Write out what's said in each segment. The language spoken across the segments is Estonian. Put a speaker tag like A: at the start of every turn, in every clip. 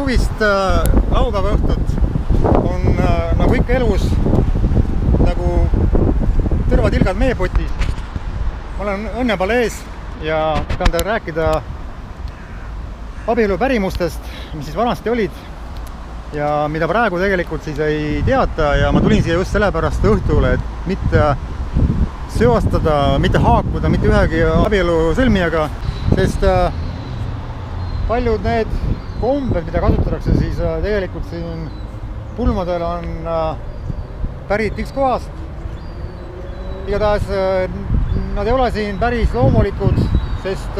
A: suvist laupäeva õhtut on nagu ikka elus nagu tõrvatilgad meepotis. Ma olen õnnepalees ja tahan teile rääkida abielu pärimustest, mis siis vanasti olid ja mida praegu tegelikult siis ei teata, ja ma tulin siia just sellepärast õhtule, et mitte seostada, mitte haakuda mitte ühegi abielu sõlmijaga, sest paljud need kombed, mida kasutatakse, siis tegelikult siin pulmadel on pärit X kohast. Igatahes nad ei ole siin päris loomulikud, sest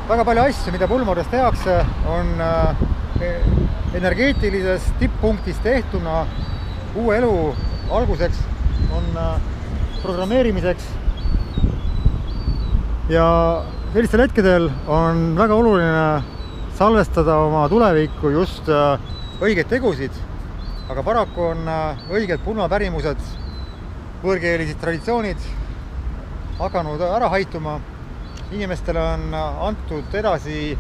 A: väga palju asju, mida pulmades tehakse, on energeetilisest tipppunktist tehtuna uue elu alguseks, on programmeerimiseks. Ja sellistel hetkedel on väga oluline salvestada oma tulevikku just õigeid tegusid, aga paraku on õiged pulmapärimused, võõrkeelised traditsioonid hakanud ära haituma. Inimestele on antud edasi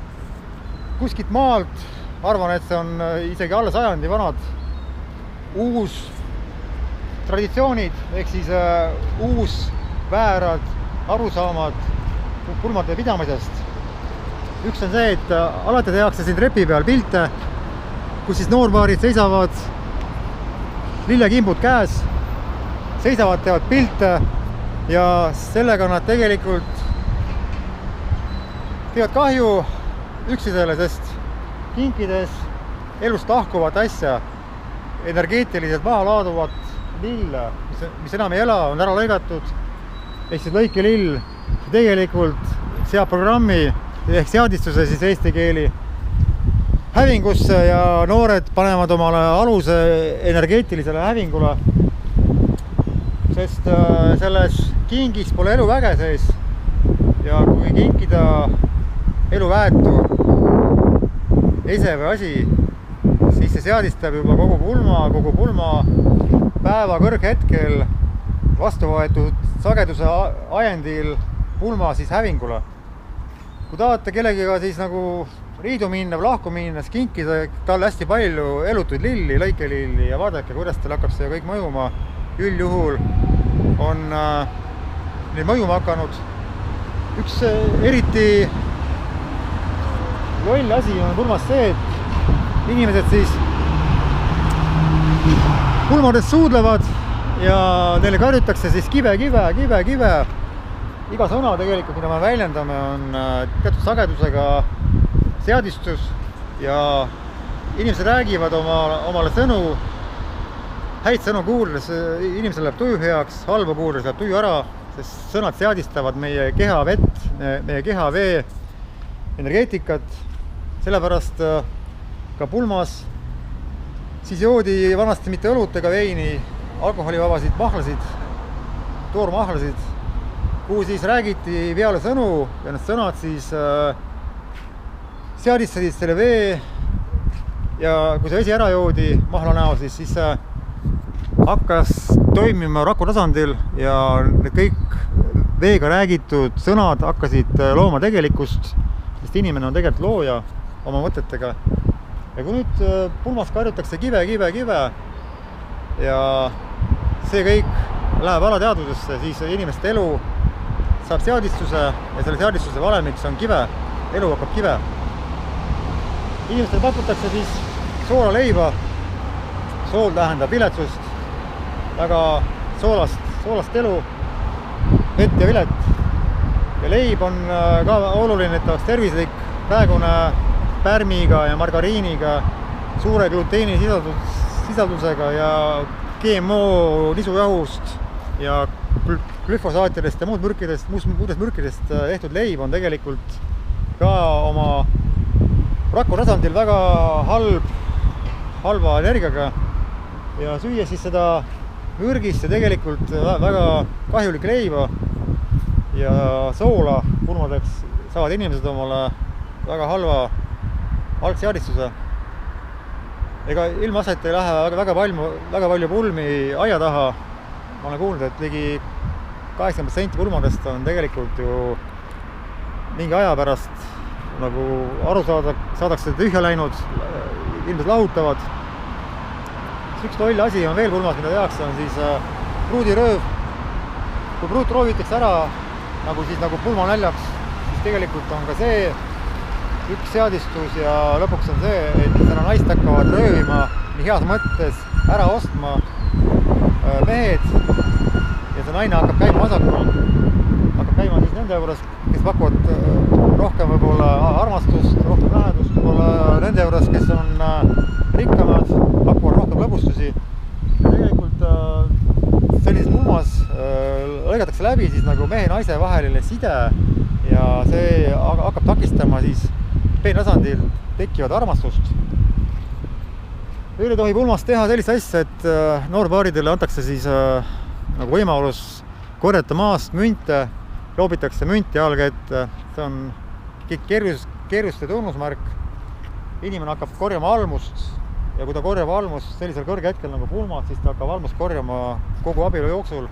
A: kuskilt maalt, arvan, et see on isegi alla sajandi vanad, uus traditsioonid, ehk siis uus väärad arusaamad pulmade pidamisest. Üks on see, et alati tehakse siin trepi peal pilte, kus siis noorpaarid seisavad, lillekimbud käes, seisavad, teevad pilte ja sellega nad tegelikult teevad kahju üksidele, sest kinkides elust lahkuvat asja, energeetiliselt maha laaduvat lille, mis enam ei ela, on ära lõigatud, ehk siis lõikelill tegelikult seab programmi ehk seadistuse siis eesti keeli hävingusse ja noored panevad omale aluse energeetilisele hävingule, sest selles kingis pole eluväge sees ja kui kinkida eluväetu ese või asi, siis see seadistab juba kogu pulma päeva kõrghetkel vastu võetud sageduse ajendil pulma siis hävingule. Kui tahate kellegiga siis nagu riidu minna või lahku minna, siis kinkida talle hästi palju elutuid lilli, lõikelilli ja vaadake, kuidas tal hakkab see kõik mõjuma. Üldjuhul on neid mõjuma hakanud. Üks eriti loll asi on pulmas see, et inimesed siis pulmades suudlevad ja neile karjutakse siis kive. Iga sõna tegelikult, mida me väljendame, on teatud sagedusega seadistus ja inimesed räägivad omale sõnu, häid sõnu kuuldes inimesel läheb tuju heaks, halba kuuldes läheb tuju ära, sest sõnad seadistavad meie keha vett, meie keha vee energeetikat. Sellepärast ka pulmas siis joodi vanasti mitte õlut ega veini, alkoholivabasid mahlasid, toormahlasid, kuhu siis räägiti peale sõnu ja need sõnad siis seadistasid selle vee ja kui see vesi ära joodi mahla näol, siis hakkas toimima raku tasandil ja kõik veega räägitud sõnad hakkasid looma tegelikkust, sest inimene on tegelikult looja oma mõtetega. Ja kui nüüd pulmas karjutakse kive ja see kõik läheb alateadvusesse, siis inimeste elu saab seadistuse ja selle seadistuse valemiks on kive, elu hakkab kive. Inimestele pakutakse siis soolaleiba, sool tähendab viletsust, väga soolast elu, vett ja vilet. Ja leib on ka oluline, et oleks tervislik, praegune pärmiga ja margariiniga, suure gluteeni sisaldusega ja GMO nisujahust ja glüfosaatidest ja muudest mürkidest tehtud leib on tegelikult ka oma raku tasandil väga halva energiaga ja süües siis seda mürgist ja tegelikult väga kahjulik leiba ja soola pulmadeks saavad inimesed omale väga halva algseadistuse. Ega ilmaasjata ei lähe väga palju pulmi aia taha. Ma olen kuulnud, et ligi 80% pulmadest on tegelikult ju mingi aja pärast nagu aru saadakse tühja läinud, ilmselt lahutavad. Üks loll asi on veel pulmas, mida tehakse, on siis pruudirööv. Kui pruut roovitakse ära nagu pulmaneljaks, siis tegelikult on ka see üks seadistus ja lõpuks on see, et seda naist hakkavad röövima nii heas mõttes ära ostma mehed ja see naine hakkab käima vasakul. Hakkab käima siis nende juures, kes pakuvad rohkem võib-olla armastust, rohkem lähedust, võib-olla nende juures, kes on rikkamad, pakuvad rohkem lõbustusi. Tegelikult sellises pulmas lõigatakse läbi siis nagu mehe ja naise vaheline side ja see hakkab takistama siis peentasandil tekivad armastust. Veel ei tohi pulmast teha sellist asja, et noorbaaridele antakse siis nagu võimalus korjata maast münte, loobitakse münti jalga ette. See on kerjuste tunnusmärk. Inimene hakkab korjama almust ja kui ta korjab almust sellisel kõrge hetkel nagu pulmad, siis ta hakkab almust korjama kogu abielu jooksul.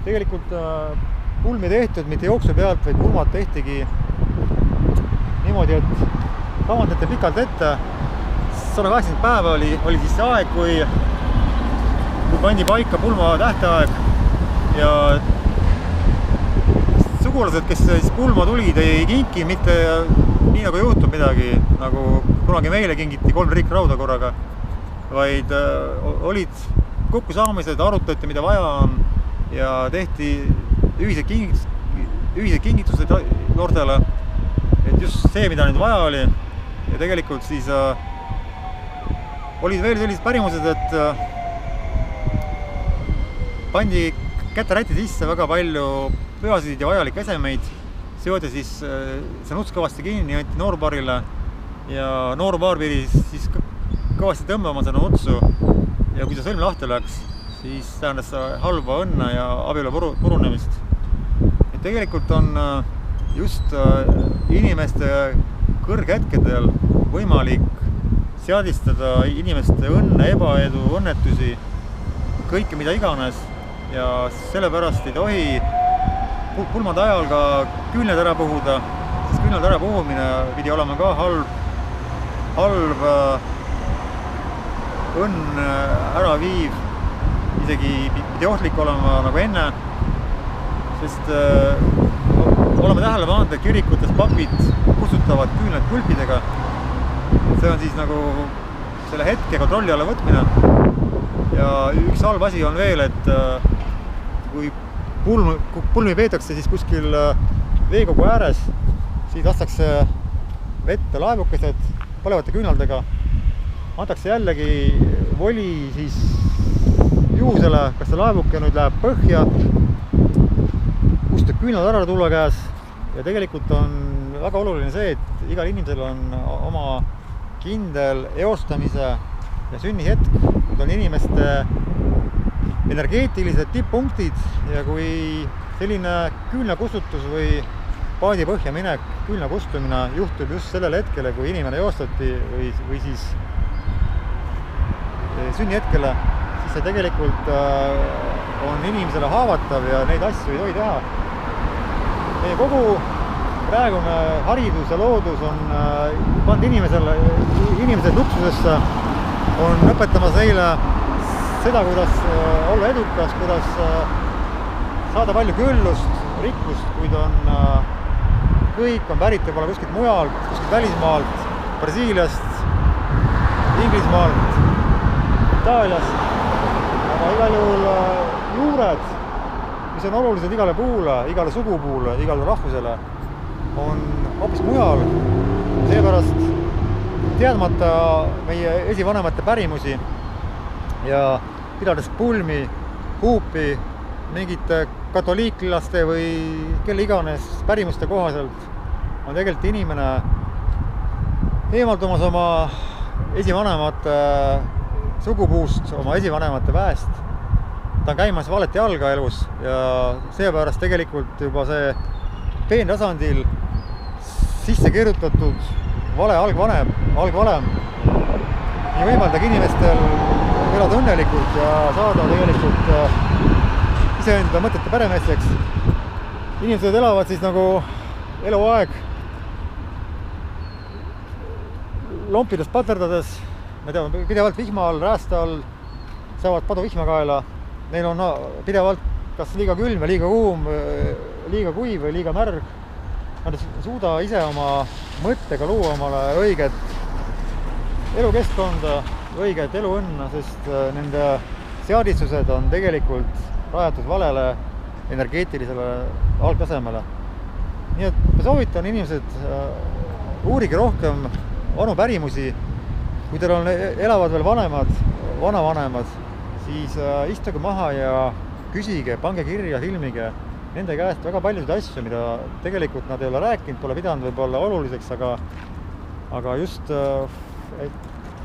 A: Tegelikult pulmi tehtud mitte jooksu pealt, vaid pulmad tehtigi niimoodi, et kavandati pikalt ette. 180 päeva oli siis see aeg, kui pandi paika pulma tähtaeg ja sugulased, kes siis pulma tulid, ei kinki mitte nii nagu juhtub midagi, nagu kunagi meile kingiti 3 rikkrauda korraga, vaid olid kokkusaamised, arutati, mida vaja on ja tehti ühised kingitused noortele, et just see, mida nüüd vaja oli. Ja tegelikult siis olid veel sellised pärimused, et pandi käteräti sisse väga palju pühasid ja vajalikke esemeid, seoti siis see nuts kõvasti kinni, anti noorbaarile ja noorbaar pidi siis kõvasti tõmbama seda nutsu ja kui see sõlm lahti läks, siis tähendas halba õnne ja abielu purunemist. Et tegelikult on just inimeste kõrghetkedel võimalik seadistada inimeste õnne, ebaedu, õnnetusi, kõike mida iganes ja sellepärast ei tohi pulmade ajal ka küünled ära puhuda, sest küünled ära puhumine pidi olema ka halb õnn ära viiv, isegi pidi ohtlik olema nagu enne, sest oleme tähele pannud, et kirikutes papid kustutavad küünled pulpidega. See on siis nagu selle hetke kontrolli alla võtmine ja üks halb asi on veel, et kui pulmi peetakse siis kuskil veekogu ääres, siis lastakse vette laevukesed põlevate küünaldega, antakse jällegi voli siis juhusele, kas see laevuke nüüd läheb põhja, kust küünlad ära tulla käes ja tegelikult on väga oluline see, et igal inimesel on oma kindel eostamise ja sünnihetk, kui on inimeste energeetilised tipppunktid ja kui selline küünlakustutus või paadi põhja minek, küünlakustumine juhtub just sellel hetkel, kui inimene eostati või siis sünnihetkele, siis see tegelikult on inimesele haavatav ja neid asju ei tohi teha. Meie kogu praegune haridus ja loodus on pannud inimesed luksusesse, on õpetamas neile seda, kuidas olla edukas, kuidas saada palju küllust, rikkust, kuid kõik on pärit võib-olla kuskilt mujalt, kuskilt välismaalt, Brasiiliast, Inglismaalt, Itaaliast, aga igal juhul juured, mis on olulised igale puule, igale sugupuule, igale rahvusele, on hoopis mujal, seepärast teadmata meie esivanemate pärimusi ja pidades pulmi, huupi mingite katoliiklaste või kelle iganes pärimuste kohaselt, on tegelikult inimene eemaldumas oma esivanemate sugupuust, oma esivanemate väest. Ta on käimas valet jalga elus ja seepärast tegelikult juba see peentasandil sisse kirjutatud vale algvalem ei võimaldagi inimestel elada õnnelikult ja saada tegelikult iseenda mõtete peremeesteks. Inimesed elavad siis nagu eluaeg lompides paterdades, me teame, pidevalt vihma all, räästa all, saavad paduvihma kaela. Neil on pidevalt kas liiga külm või liiga kuum, liiga kuiv või liiga märg. Nad ei suuda ise oma mõttega luua omale õiget elukeskkonda, õiget eluõnna, sest nende seadistused on tegelikult rajatud valele energeetilisele algtasemele. Nii et ma soovitan inimesed, uurige rohkem vanu pärimusi. Kui teil on, elavad veel vanemad, vanavanemad, siis istuge maha ja küsige, pange kirja, filmige nende käest väga paljusid asju, mida tegelikult nad ei ole rääkinud, pole pidanud võib-olla oluliseks, aga just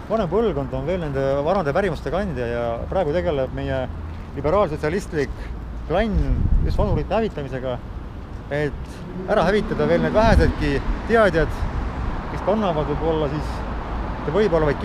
A: vanem põlvkond on veel nende vanade pärimuste kandja ja praegu tegeleb meie liberaalsotsialistlik klann just vanurite hävitamisega, et ära hävitada veel need vähesedki teadjad, kes kannavad võib-olla siis, võib-olla vaid